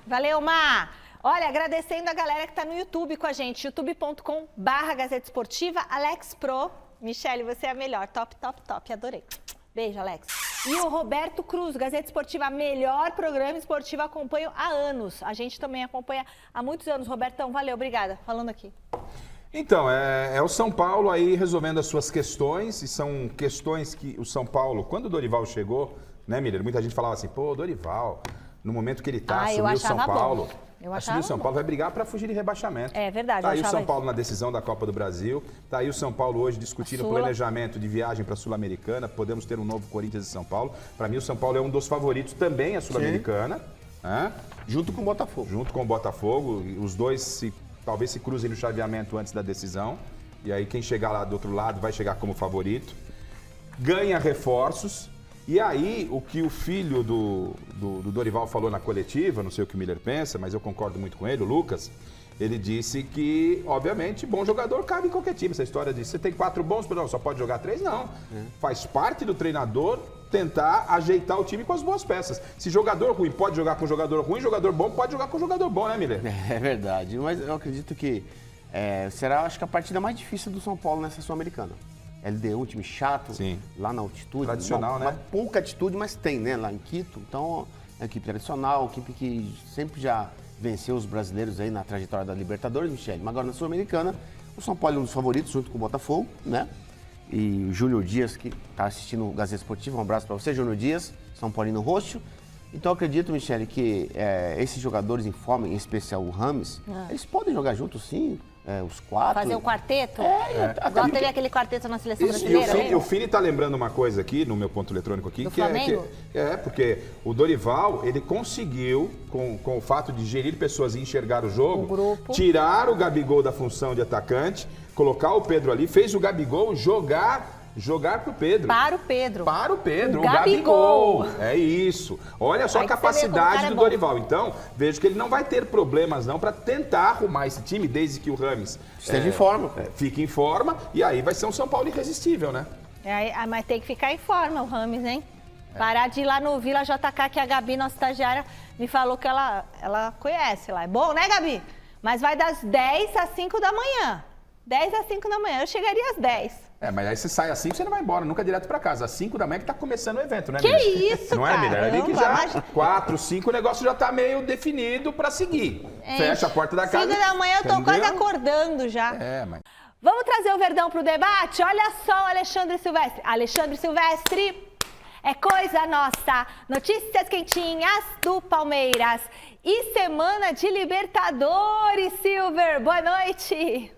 Valeu, Má! Olha, agradecendo a galera que está no YouTube com a gente, youtube.com/Gazeta Esportiva, Alex Pro. Michele, você é a melhor, top, top, top, adorei. Beijo, Alex. E o Roberto Cruz, Gazeta Esportiva, melhor programa esportivo, acompanho há anos. A gente também acompanha há muitos anos. Robertão, valeu, obrigada. Falando aqui. Então, é o São Paulo aí resolvendo as suas questões, e são questões que o São Paulo, quando o Dorival chegou, né, Miller? Muita gente falava assim, pô, Dorival, no momento que ele tá, assumiu o São Paulo. Assumiu o São Paulo, vai brigar para fugir de rebaixamento. É verdade. Tá aí o São Paulo na decisão da Copa do Brasil, tá aí o São Paulo hoje discutindo o planejamento de viagem para a Sul-Americana, podemos ter um novo Corinthians e São Paulo. Para mim, o São Paulo é um dos favoritos também, a Sul-Americana. Né? Junto com o Botafogo. Junto com o Botafogo, os dois talvez se cruzem no chaveamento antes da decisão, e aí quem chegar lá do outro lado vai chegar como favorito. Ganha reforços. E aí, o que o filho do Dorival falou na coletiva, não sei o que o Miller pensa, mas eu concordo muito com ele, o Lucas, ele disse que, obviamente, bom jogador cabe em qualquer time. Essa história de você tem 4 bons, não, só pode jogar 3, não. Faz parte do treinador tentar ajeitar o time com as boas peças. Se jogador ruim pode jogar com jogador ruim, jogador bom pode jogar com jogador bom, né, Miller? É verdade, mas eu acredito que será, acho que, a partida mais difícil do São Paulo nessa Sul-Americana. LDU, um time chato, sim, lá na altitude. Tradicional, né? Uma pouca altitude, mas tem, né? Lá em Quito. Então, é uma equipe tradicional, uma equipe que sempre já venceu os brasileiros aí na trajetória da Libertadores, Michele. Mas agora na Sul-Americana, o São Paulo é um dos favoritos, junto com o Botafogo, né? E o Júnior Dias, que está assistindo o Gazeta Esportiva, um abraço para você, Júnior Dias, São Paulino Roxo. Então, eu acredito, Michele, que esses jogadores em forma, em especial o Rames, eles podem jogar juntos, sim. Os 4. Fazer o quarteto? Igual teve aquele quarteto na seleção brasileira. E o Fini tá lembrando uma coisa aqui, no meu ponto eletrônico aqui, do que Flamengo? Porque o Dorival, ele conseguiu, com o fato de gerir pessoas e enxergar o jogo, tirar o Gabigol da função de atacante, colocar o Pedro ali, fez o Gabigol jogar pro Pedro. Para o Pedro. Para o Pedro, o Gabigol. É isso. Olha só a capacidade do Dorival. Então, vejo que ele não vai ter problemas não para tentar arrumar esse time, desde que o Rames esteja em forma. Fique em forma, e aí vai ser um São Paulo irresistível, né? Mas tem que ficar em forma o Rames, hein? Parar de ir lá no Vila JK, que a Gabi, nossa estagiária, me falou que ela conhece lá. É bom, né, Gabi? Mas vai das 10 às 5 da manhã. 10 às 5 da manhã. Eu chegaria às 10. Mas aí você sai às 5, você não vai embora, nunca direto pra casa. Às 5 da manhã que tá começando o evento, né, Que Miller? isso, não cara? Não é, Miller? É ali que já 4, 5, o negócio já tá meio definido pra seguir. Fecha a porta da casa. 5 da manhã eu tô quase acordando já. Mas... Vamos trazer o Verdão pro debate? Olha só o Alexandre Silvestre. Alexandre Silvestre, é coisa nossa. Notícias quentinhas do Palmeiras. E semana de Libertadores, Silver. Boa noite.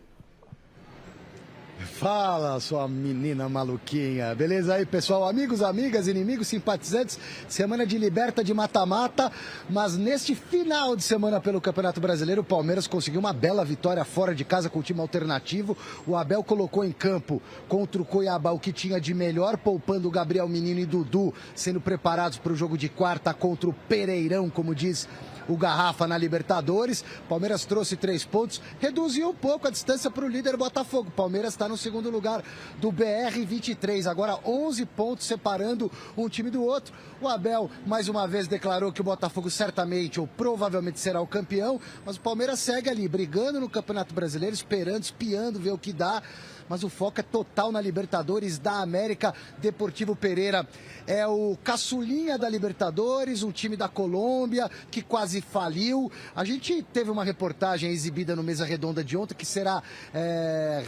Fala, sua menina maluquinha. Beleza aí, pessoal? Amigos, amigas, inimigos, simpatizantes. Semana de liberta de mata-mata. Mas neste final de semana pelo Campeonato Brasileiro, o Palmeiras conseguiu uma bela vitória fora de casa com o time alternativo. O Abel colocou em campo contra o Cuiabá o que tinha de melhor, poupando o Gabriel Menino e Dudu, sendo preparados para o jogo de quarta contra o Pereirão, como diz o Garrafa na Libertadores. Palmeiras trouxe 3 pontos, reduziu um pouco a distância para o líder Botafogo. Palmeiras está no segundo lugar do BR-23, agora 11 pontos separando um time do outro. O Abel, mais uma vez, declarou que o Botafogo certamente ou provavelmente será o campeão, mas o Palmeiras segue ali, brigando no Campeonato Brasileiro, esperando, espiando, ver o que dá. mas o foco é total na Libertadores da América. Deportivo Pereira é o caçulinha da Libertadores, um time da Colômbia que quase faliu. A gente teve uma reportagem exibida no Mesa Redonda de ontem que será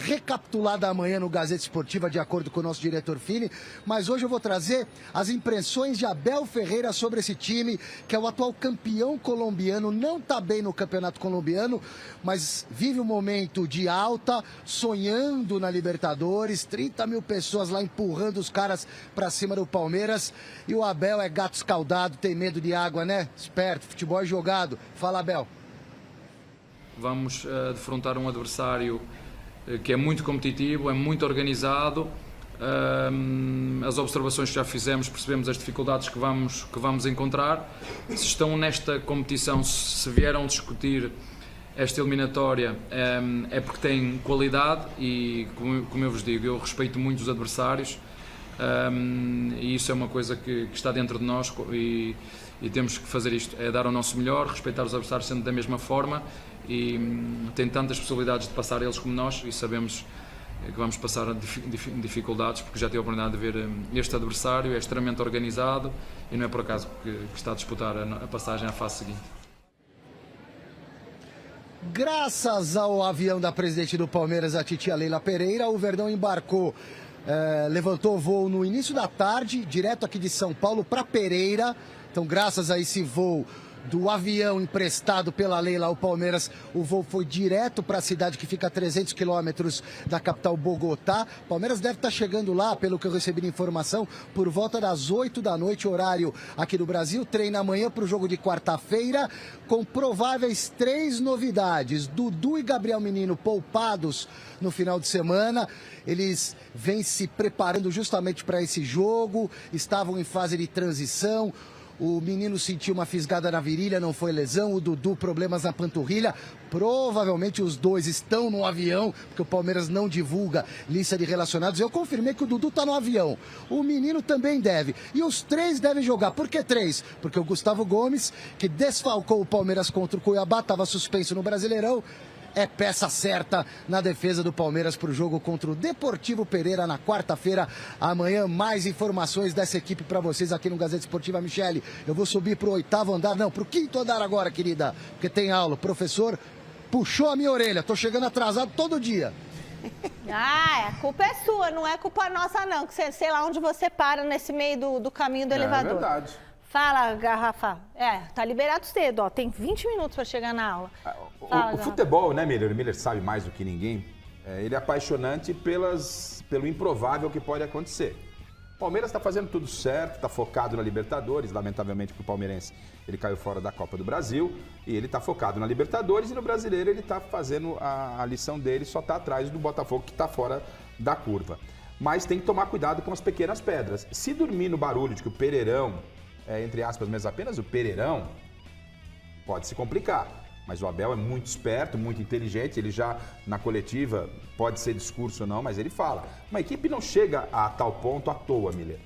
recapitulada amanhã no Gazeta Esportiva, de acordo com o nosso diretor Fini. Mas hoje eu vou trazer as impressões de Abel Ferreira sobre esse time, que é o atual campeão colombiano, não está bem no campeonato colombiano, mas vive um momento de alta, sonhando na Libertadores, 30 mil pessoas lá empurrando os caras para cima do Palmeiras. E o Abel é gato escaldado, tem medo de água, né? Esperto, futebol é jogado. Fala, Abel. Vamos defrontar um adversário que é muito competitivo, é muito organizado. As observações que já fizemos, percebemos as dificuldades que vamos encontrar. Se estão nesta competição, se vieram discutir esta eliminatória, é porque têm qualidade e, como eu vos digo, eu respeito muito os adversários, e isso é uma coisa que está dentro de nós, e temos que fazer isto, é dar o nosso melhor, respeitar os adversários sendo da mesma forma, e tem tantas possibilidades de passar eles como nós, e sabemos que vamos passar dificuldades, porque já tive a oportunidade de ver este adversário, é extremamente organizado e não é por acaso que está a disputar a passagem à fase seguinte. Graças ao avião da presidente do Palmeiras, a titia Leila Pereira, o Verdão embarcou, levantou voo no início da tarde, direto aqui de São Paulo para Pereira. Então, graças a esse voo do avião emprestado pela Leila, o Palmeiras, o voo foi direto para a cidade que fica a 300 quilômetros da capital Bogotá. O Palmeiras deve estar chegando lá, pelo que eu recebi de informação, por volta das 8 da noite, horário aqui do Brasil. Treina amanhã para o jogo de quarta-feira, com prováveis 3 novidades. Dudu e Gabriel Menino poupados no final de semana. Eles vêm se preparando justamente para esse jogo, estavam em fase de transição. O menino sentiu uma fisgada na virilha, não foi lesão. O Dudu, problemas na panturrilha. Provavelmente os dois estão no avião, porque o Palmeiras não divulga lista de relacionados. Eu confirmei que o Dudu está no avião. O menino também deve. E os 3 devem jogar. Por que 3? Porque o Gustavo Gomes, que desfalcou o Palmeiras contra o Cuiabá, estava suspenso no Brasileirão, é peça certa na defesa do Palmeiras para o jogo contra o Deportivo Pereira na quarta-feira. Amanhã, mais informações dessa equipe para vocês aqui no Gazeta Esportiva. Michele, eu vou subir para o 8º andar, não, para o 5º andar agora, querida, porque tem aula. O professor puxou a minha orelha, tô chegando atrasado todo dia. A culpa é sua, não é culpa nossa não, que você, sei lá onde você para nesse meio do caminho do elevador. É verdade. Fala, Garrafa. Tá liberado cedo, ó. Tem 20 minutos para chegar na aula. O futebol, né, Miller? O Miller sabe mais do que ninguém. Ele é apaixonante pelo improvável que pode acontecer. O Palmeiras está fazendo tudo certo, está focado na Libertadores. Lamentavelmente para o palmeirense, ele caiu fora da Copa do Brasil. E ele está focado na Libertadores, e no Brasileiro ele está fazendo a lição dele, só está atrás do Botafogo, que está fora da curva. Mas tem que tomar cuidado com as pequenas pedras. Se dormir no barulho de que o Pereirão, entre aspas, mas apenas o Pereirão, pode se complicar. Mas o Abel é muito esperto, muito inteligente, ele já na coletiva, pode ser discurso ou não, mas ele fala. Uma equipe não chega a tal ponto à toa, Miller.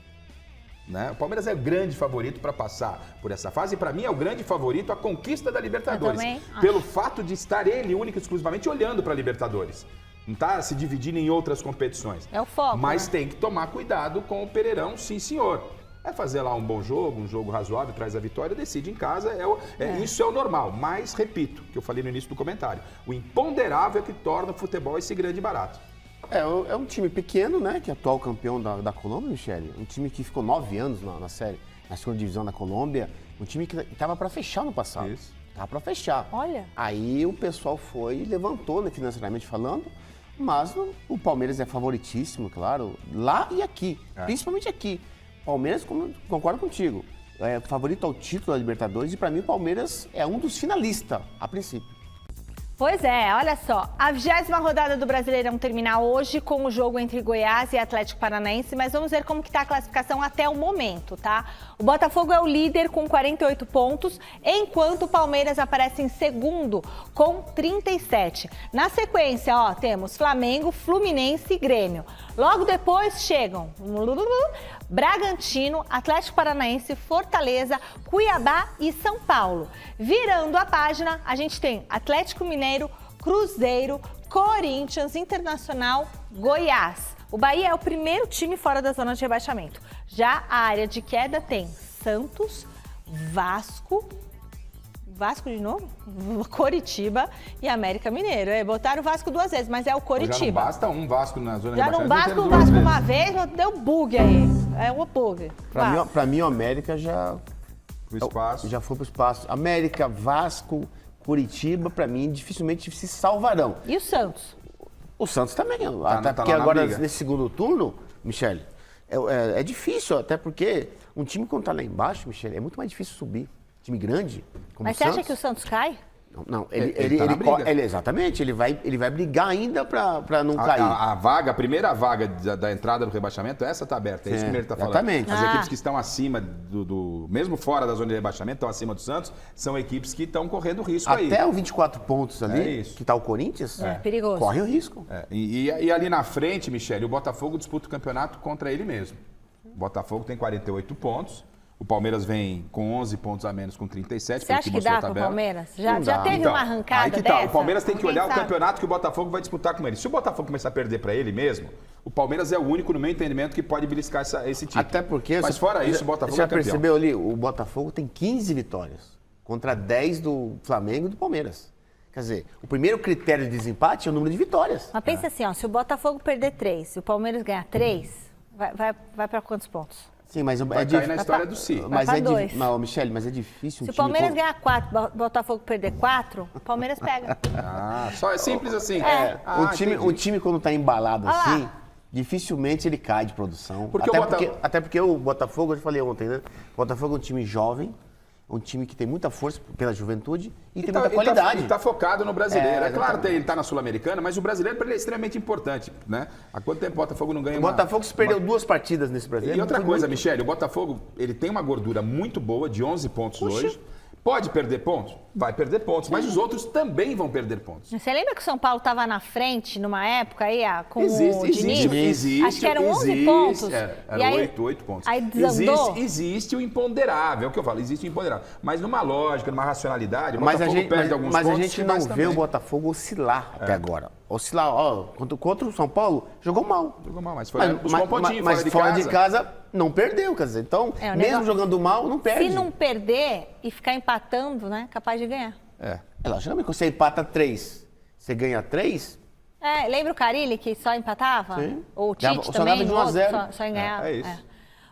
Né? O Palmeiras é o grande favorito para passar por essa fase, e para mim é o grande favorito à conquista da Libertadores. Pelo fato de estar ele, único e exclusivamente, olhando para a Libertadores. Não está se dividindo em outras competições. É o foco. Mas tem que tomar cuidado com o Pereirão, sim senhor. É fazer lá um bom jogo, um jogo razoável, traz a vitória, decide em casa, isso é o normal. Mas, repito, que eu falei no início do comentário, o imponderável é que torna o futebol esse grande barato. É um time pequeno, né, que é atual campeão da Colômbia, Michele. Um time que ficou 9 anos na série, na segunda divisão da Colômbia. Um time que estava para fechar no passado. Isso. Estava para fechar. Olha. Aí o pessoal foi e levantou, né, financeiramente falando, mas o Palmeiras é favoritíssimo, claro, lá e aqui, principalmente aqui. Palmeiras, concordo contigo, é favorito ao título da Libertadores, e para mim o Palmeiras é um dos finalistas, a princípio. Pois é, olha só, a 20ª rodada do Brasileirão termina hoje com o jogo entre Goiás e Atlético Paranaense, mas vamos ver como que está a classificação até o momento, tá? O Botafogo é o líder com 48 pontos, enquanto o Palmeiras aparece em segundo com 37. Na sequência, ó, temos Flamengo, Fluminense e Grêmio. Logo depois chegam Bragantino, Atlético Paranaense, Fortaleza, Cuiabá e São Paulo. Virando a página, a gente tem Atlético Mineiro, Cruzeiro, Corinthians, Internacional Goiás. O Bahia é o primeiro time fora da zona de rebaixamento. Já a área de queda tem Santos, Vasco de novo? Coritiba e América Mineiro. Botaram o Vasco 2 vezes, mas é o Coritiba. Já não basta um Vasco na zona de Já não rebaixamento. basta o Vasco uma vez, deu bug aí. É um bug. Pra mim, o América já... O espaço. Já foi pro espaço. América, Vasco, Curitiba, pra mim, dificilmente se salvarão. E o Santos? O Santos também. Tá Porque lá na agora, briga. nesse segundo turno, Michele, é difícil, até porque um time quando tá lá embaixo, Michele, é muito mais difícil subir. Time grande, como Mas o você Santos. acha que o Santos cai? Não, Ele tá na briga. exatamente, ele vai brigar ainda pra não cair. A primeira vaga da entrada do rebaixamento, essa tá aberta, é isso que o Mineiro tá falando. Exatamente. As equipes que estão acima mesmo fora da zona de rebaixamento, estão acima do Santos, são equipes que estão correndo risco aí. Até os 24 pontos ali, isso. que tá o Corinthians, perigoso. corre o risco. E ali na frente, Michele, o Botafogo disputa o campeonato contra ele mesmo. O Botafogo tem 48 pontos. O Palmeiras vem com 11 pontos a menos, com 37. Você acha que dá pro Palmeiras? Já teve uma arrancada aí que dessa? tá. O Palmeiras tem que olhar Ninguém o campeonato que o Botafogo vai disputar com ele. Se o Botafogo começar a perder para ele mesmo, o Palmeiras é o único, no meu entendimento, que pode beliscar esse título. Até porque... Mas fora isso, o Botafogo já é campeão. percebeu ali? O Botafogo tem 15 vitórias contra 10 do Flamengo e do Palmeiras. Quer dizer, o primeiro critério de desempate é o número de vitórias. Mas pensa assim, ó, se o Botafogo perder 3, se o Palmeiras ganhar 3, vai para quantos pontos? Sim, mas Vai cair na história do Si. Mas pra dois. Não, Michele, mas é difícil. Se o Palmeiras ganhar 4, o Botafogo perder 4, o Palmeiras pega. Só é simples assim. O time quando tá embalado Olha lá. assim, dificilmente ele cai de produção. Porque até porque o Botafogo, eu te falei ontem, né? O Botafogo é um time jovem, um time que tem muita força pela juventude e tem muita qualidade. E tá focado no brasileiro. É claro que ele tá na Sul-Americana, mas o brasileiro para ele é extremamente importante, né? Há quanto tempo o Botafogo não ganha O Botafogo se perdeu 2 partidas nesse brasileiro. E outra coisa, Michele, o Botafogo, ele tem uma gordura muito boa, de 11 pontos hoje. Pode perder pontos? Vai perder pontos, mas os outros também vão perder pontos. Você lembra que o São Paulo estava na frente numa época aí, com o Existe. Diniz? Acho que eram 11 pontos. Eram 8 pontos. Aí desandou. Existe o imponderável, é o que eu falo, existe o imponderável. Mas numa lógica, numa racionalidade, o Mas a Botafogo perde alguns pontos. a gente não vê também. o Botafogo oscilar até agora. Oscilar, contra o São Paulo, jogou mal. Mas foi buscar um pontinho mas fora de casa não perdeu, quer dizer. Então, mesmo jogando mal, não perde. Se não perder e ficar empatando, né, capaz de ganhar. Logicamente, quando você empata 3, você ganha 3... Lembra o Carille que só empatava? Sim. Ou o Tite só também? dava de 1 a 0. Só em ganhar. É isso.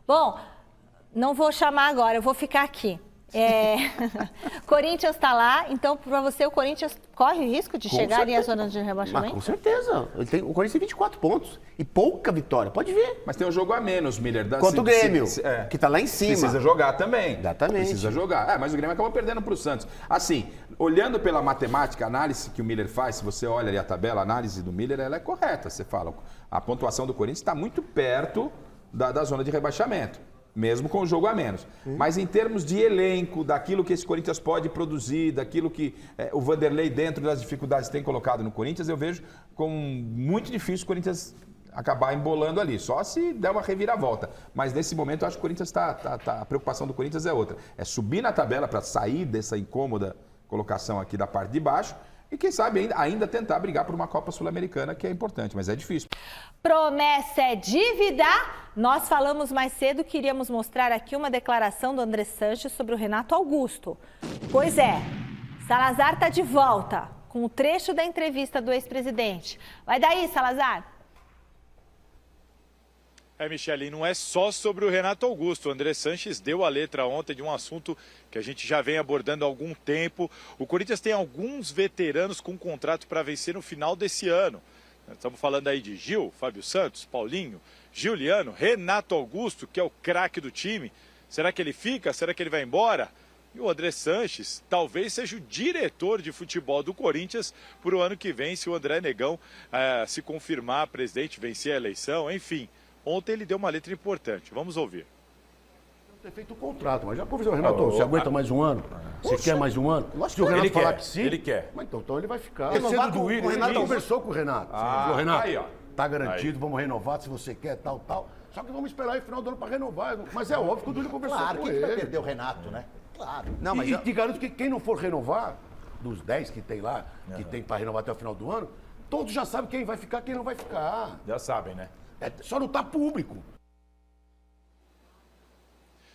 Bom, não vou chamar agora, eu vou ficar aqui. Corinthians está lá, então para você o Corinthians corre o risco de chegar ali à zona de rebaixamento? Com certeza. O Corinthians tem 24 pontos e pouca vitória, pode ver. Mas tem um jogo a menos, Miller. Contra o Grêmio, que está lá em cima. Precisa jogar também. Exatamente. Precisa jogar. Mas o Grêmio acabou perdendo para o Santos. Assim, olhando pela matemática, a análise que o Miller faz, se você olha ali a tabela, a análise do Miller, ela é correta. Você fala, a pontuação do Corinthians está muito perto da zona de rebaixamento. Mesmo com o jogo a menos. Mas em termos de elenco, daquilo que esse Corinthians pode produzir, daquilo que o Vanderlei, dentro das dificuldades, tem colocado no Corinthians, eu vejo como muito difícil o Corinthians acabar embolando ali. Só se der uma reviravolta. Mas nesse momento eu acho que o Corinthians a preocupação do Corinthians é outra. É subir na tabela para sair dessa incômoda colocação aqui da parte de baixo. E quem sabe ainda tentar brigar por uma Copa Sul-Americana, que é importante, mas é difícil. Promessa é dívida. Nós falamos mais cedo que iríamos mostrar aqui uma declaração do André Sanches sobre o Renato Augusto. Pois é, Salazar está de volta com o trecho da entrevista do ex-presidente. Vai daí, Salazar. Michele, não é só sobre o Renato Augusto. O André Sanches deu a letra ontem de um assunto que a gente já vem abordando há algum tempo. O Corinthians tem alguns veteranos com contrato para vencer no final desse ano. Estamos falando aí de Gil, Fábio Santos, Paulinho, Giuliano, Renato Augusto, que é o craque do time. Será que ele fica? Será que ele vai embora? E o André Sanches talvez seja o diretor de futebol do Corinthians para o ano que vem, se o André Negão se confirmar presidente, vencer a eleição, enfim. Ontem ele deu uma letra importante. Vamos ouvir. Ter feito o contrato, mas já conversou, Renato, você aguenta mais um ano? Você quer mais um ano? Se o Renato falar que sim, ele quer. Mas então ele vai ficar. Renovar Cedo do com o Willian, Renato ele conversou com o Renato. Falou, Renato, aí, ó. tá garantido, vamos renovar se você quer, tal. Só que vamos esperar aí final do ano para renovar. Mas é óbvio que o Duílio conversou com ele. Vai perder o Renato, né? Claro. Não, mas e te garanto que quem não for renovar, dos 10 que tem lá, que tem para renovar até o final do ano, Todos já sabem quem vai ficar, quem não vai ficar. Já sabem, né? Só não tá público.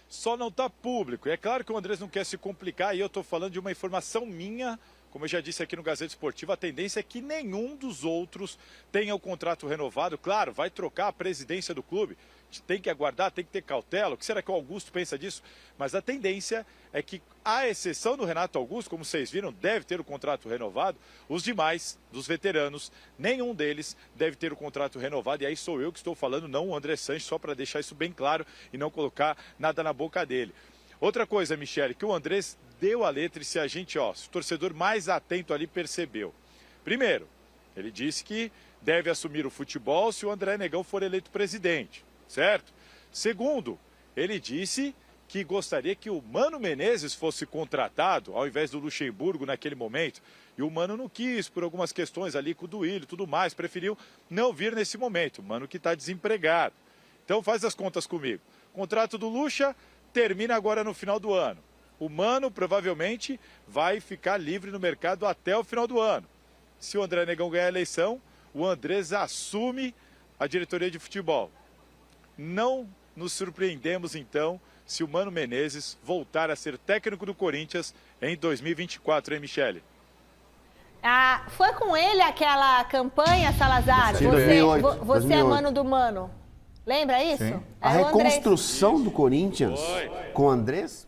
Só não está público. E é claro que o Andrés não quer se complicar, e eu estou falando de uma informação minha. Como eu já disse aqui no Gazeta Esportiva, a tendência é que nenhum dos outros tenha o contrato renovado. Claro, vai trocar a presidência do clube. A gente tem que aguardar, tem que ter cautela. O que será que o Augusto pensa disso? Mas a tendência é que, à exceção do Renato Augusto, como vocês viram, deve ter o contrato renovado. Os demais, dos veteranos, nenhum deles deve ter o contrato renovado. E aí sou eu que estou falando, não o André Sanches, só para deixar isso bem claro e não colocar nada na boca dele. Outra coisa, Michele, que o Andrés deu a letra e se a gente, se o torcedor mais atento ali percebeu. Primeiro, ele disse que deve assumir o futebol se o André Negão for eleito presidente, certo? Segundo, ele disse que gostaria que o Mano Menezes fosse contratado ao invés do Luxemburgo naquele momento. E o Mano não quis, por algumas questões ali com o Duílio e tudo mais, preferiu não vir nesse momento. O Mano que está desempregado. Então faz as contas comigo. Contrato do Luxa termina agora no final do ano. O Mano provavelmente vai ficar livre no mercado até o final do ano. Se o André Negão ganhar a eleição, o Andrés assume a diretoria de futebol. Não nos surpreendemos, então, se o Mano Menezes voltar a ser técnico do Corinthians em 2024, hein, Michele? Foi com ele aquela campanha, Salazar? Sim, 2008, Você 2008. é mano do Mano. Lembra isso? Sim. A Era o Andrés. reconstrução do Corinthians com o Andrés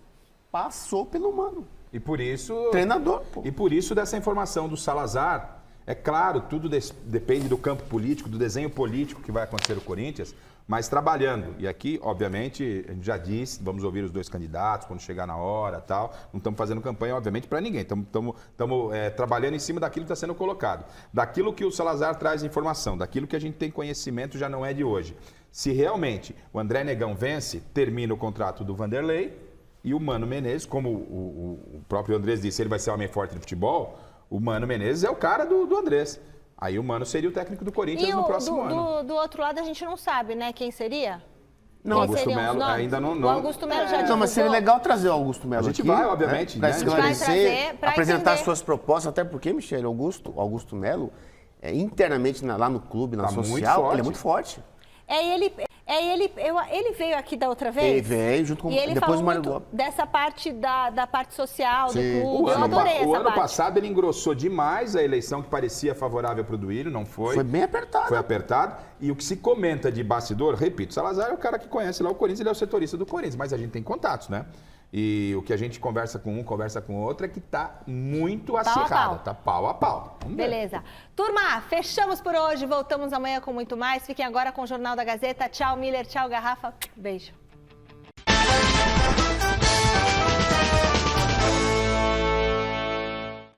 passou pelo Mano. E por isso... Treinador, pô. E por isso dessa informação do Salazar. É claro, tudo depende do campo político, do desenho político que vai acontecer no Corinthians, mas trabalhando. E aqui, obviamente, a gente já disse, vamos ouvir os dois candidatos quando chegar na hora e tal. Não estamos fazendo campanha, obviamente, para ninguém. Estamos trabalhando em cima daquilo que está sendo colocado. Daquilo que o Salazar traz informação, daquilo que a gente tem conhecimento já não é de hoje. Se realmente o André Negão vence, termina o contrato do Vanderlei e o Mano Menezes, como o próprio Andrés disse, ele vai ser o homem forte do futebol, o Mano Menezes é o cara do Andrés. Aí o Mano seria o técnico do Corinthians no próximo ano. Do outro lado a gente não sabe, né, quem seria? Não, Augusto Melo ainda não. O Augusto Melo já divulgou. Não, mas seria legal trazer o Augusto Melo A gente aqui, vai, obviamente, Para né? esclarecer, pra apresentar entender. suas propostas, até porque, Michele, Augusto Melo, internamente lá no clube, na Tá muito social, forte. ele é muito forte. Ele veio aqui da outra vez? Ele veio junto com e ele depois falou do Mário muito Lopes. dessa parte da parte social Sim. do clube. Eu adorei essa O ano parte. passado ele engrossou demais a eleição que parecia favorável para o Duílio, não foi? Foi bem apertado. Foi apertado. E o que se comenta de bastidor, repito, Salazar é o cara que conhece lá o Corinthians, ele é o setorista do Corinthians, mas a gente tem contatos, né? E o que a gente conversa com um, conversa com o outro, é que tá muito acirrada, tá pau a pau. Vamos ver. Beleza. Turma, fechamos por hoje. Voltamos amanhã com muito mais. Fiquem agora com o Jornal da Gazeta. Tchau, Miller. Tchau, Garrafa. Beijo.